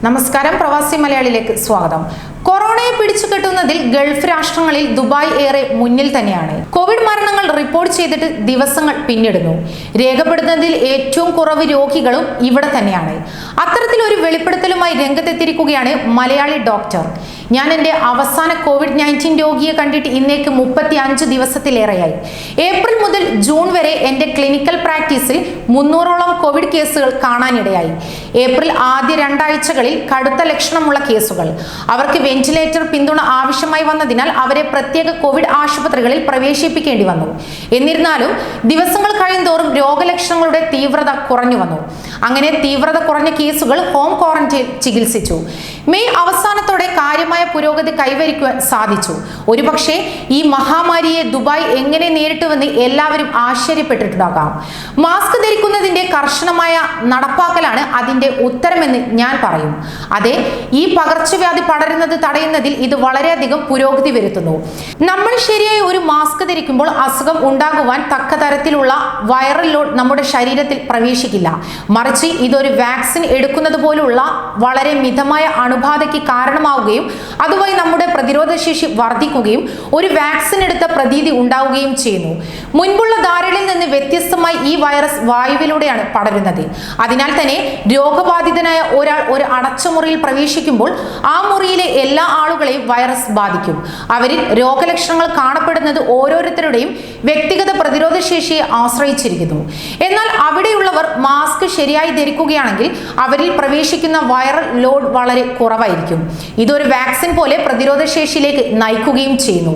നമസ്കാരം, പ്രവാസി മലയാളിയിലേക്ക് സ്വാഗതം. കൊറോണയെ പിടിച്ചുകെട്ടുന്നതിൽ ഗൾഫ് രാഷ്ട്രങ്ങളിൽ ദുബായ് ഏറെ മുന്നിൽ തന്നെയാണ്. കോവിഡ് മരണങ്ങൾ റിപ്പോർട്ട് ചെയ്തിട്ട് ദിവസങ്ങൾ പിന്നിടുന്നു. രേഖപ്പെടുത്തുന്നതിൽ ഏറ്റവും കുറവ് രോഗികളും ഇവിടെ തന്നെയാണ്. അത്തരത്തിലൊരു വെളിപ്പെടുത്തലുമായി രംഗത്തെത്തിയിരിക്കുകയാണ് മലയാളി ഡോക്ടർ. ഞാൻ എൻ്റെ അവസാന COVID-19 രോഗിയെ കണ്ടിട്ട് ഇന്നേക്ക് 35 ദിവസത്തിലേറെയായി. ഏപ്രിൽ മുതൽ ജൂൺ വരെ എൻ്റെ ക്ലിനിക്കൽ പ്രാക്ടീസിൽ 300ഓളം കോവിഡ് കേസുകൾ കാണാനിടയായി. ഏപ്രിൽ ആദ്യ 2 ആഴ്ചകളിൽ കടുത്ത ലക്ഷണമുള്ള കേസുകൾ. അവർക്ക് വെന്റിലേറ്റർ പിന്തുണ ആവശ്യമായി വന്നതിനാൽ അവരെ പ്രത്യേക കോവിഡ് ആശുപത്രികളിൽ പ്രവേശിപ്പിക്കേണ്ടി വന്നു. എന്നിരുന്നാലും ദിവസങ്ങൾ കഴിയുന്തോറും രോഗലക്ഷണങ്ങളുടെ തീവ്രത കുറഞ്ഞു വന്നു. അങ്ങനെ തീവ്രത കുറഞ്ഞ കേസുകൾ ഹോം ക്വാറന്റൈൻ ചികിത്സിച്ചു. മെയ് അവസാനത്തോടെ കാര്യമായ പുരോഗതി കൈവരിക്കുവാൻ സാധിച്ചു. ഒരുപക്ഷെ ഈ മഹാമാരിയെ ദുബായ് എങ്ങനെ നേരിട്ടുവെന്ന് എല്ലാവരും ആശ്ചര്യപ്പെട്ടിട്ടുണ്ടാകാം. മാസ്ക് ധരിക്കുന്നതിന്റെ കർശനമായ നടപ്പാക്കലാണ് അതിന്റെ ഉത്തരമെന്ന് ഞാൻ പറയും. അതെ, ഈ പകർച്ചവ്യാധി പടരുന്നത് തടയുന്നതിൽ ഇത് വളരെയധികം പുരോഗതി വരുത്തുന്നു. നമ്മൾ ശരിയായി ഒരു മാസ്ക് ധരിക്കുമ്പോൾ അസുഖം ഉണ്ടാകുവാൻ തക്ക തരത്തിലുള്ള വൈറൽ ലോഡ് നമ്മുടെ ശരീരത്തിൽ പ്രവേശിക്കില്ല. മറിച്ച് ഇതൊരു വാക്സിൻ എടുക്കുന്നത് പോലുള്ള വളരെ മിതമായ അണുബാധയ്ക്ക് കാരണമാവുകയും അതുവഴി നമ്മുടെ പ്രതിരോധശേഷി വർദ്ധിക്കുകയും ഒരു വാക്സിൻ എടുത്ത പ്രതീതി ഉണ്ടാവുകയും ചെയ്യുന്നു. മുൻപുള്ള ധാരണയിൽ നിന്ന് വ്യത്യസ്തമായി ഈ വൈറസ് വായുവിലൂടെയാണ് പടരുന്നത്. അതിനാൽ തന്നെ രോഗബാധിതനായ ഒരാൾ ഒരു അടച്ചുമുറിയിൽ പ്രവേശിക്കുമ്പോൾ ആ മുറിയിലെ എല്ലാ ആളുകളെയും വൈറസ് ബാധിക്കും. അവരിൽ രോഗലക്ഷണങ്ങൾ കാണപ്പെടുന്നത് ഓരോരുത്തരുടെയും വ്യക്തിഗത പ്രതിരോധ ശേഷിയെ ആശ്രയിച്ചിരിക്കുന്നു. എന്നാൽ അവിടെയുള്ളവർ മാസ്ക് ശരിയായി ധരിക്കുകയാണെങ്കിൽ അവരിൽ പ്രവേശിക്കുന്ന വൈറൽ ലോഡ് വളരെ കുറവായിരിക്കും. ഇതൊരു വാക്സിൻ പോലെ പ്രതിരോധ ശേഷിയിലേക്ക് നയിക്കുകയും ചെയ്യുന്നു.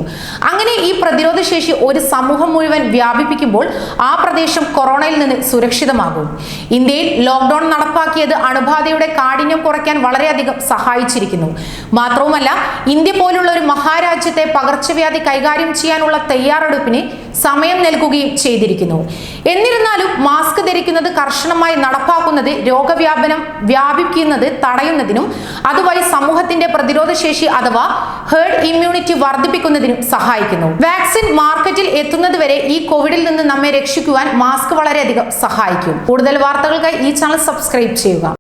അങ്ങനെ ഈ പ്രതിരോധ ശേഷി ഒരു സമൂഹം മുഴുവൻ വ്യാപിപ്പിക്കുമ്പോൾ ആ പ്രദേശം കൊറോണയിൽ നിന്ന് സുരക്ഷിതമാകും. ഇന്ത്യയിൽ ലോക്ക്ഡൌൺ നടപ്പാക്കിയത് അണുബാധയുടെ കാഠിന്യം കുറയ്ക്കാൻ വളരെയധികം സഹായിച്ചിരിക്കുന്നു. മാത്രവുമല്ല, ഇന്ത്യ പോലുള്ള ഒരു മഹാരാജ്യത്തെ പകർച്ചവ്യാധി കൈകാര്യം ചെയ്യാനുള്ള തയ്യാറെടുപ്പിന് സമയം നൽകുകയും ചെയ്തിരിക്കുന്നു. എന്നിരുന്നാലും മാസ്ക് ധരിക്കുന്നത് കർശനമായി നടപ്പാക്കുന്നത് രോഗവ്യാപനം വ്യാപിക്കുന്നത് തടയുന്നതിനും അതുവഴി സമൂഹത്തിന്റെ പ്രതിരോധ ശേഷി അഥവാ ഹേർഡ് ഇമ്മ്യൂണിറ്റി വർദ്ധിപ്പിക്കുന്നതിനും സഹായിക്കുന്നു. വാക്സിൻ മാർക്കറ്റിൽ എത്തുന്നത് വരെ ഈ കോവിഡിൽ നിന്ന് നമ്മെ രക്ഷിക്കുവാൻ മാസ്ക് വളരെയധികം സഹായിക്കും. കൂടുതൽ വാർത്തകൾക്കായി ഈ ചാനൽ സബ്സ്ക്രൈബ് ചെയ്യുക.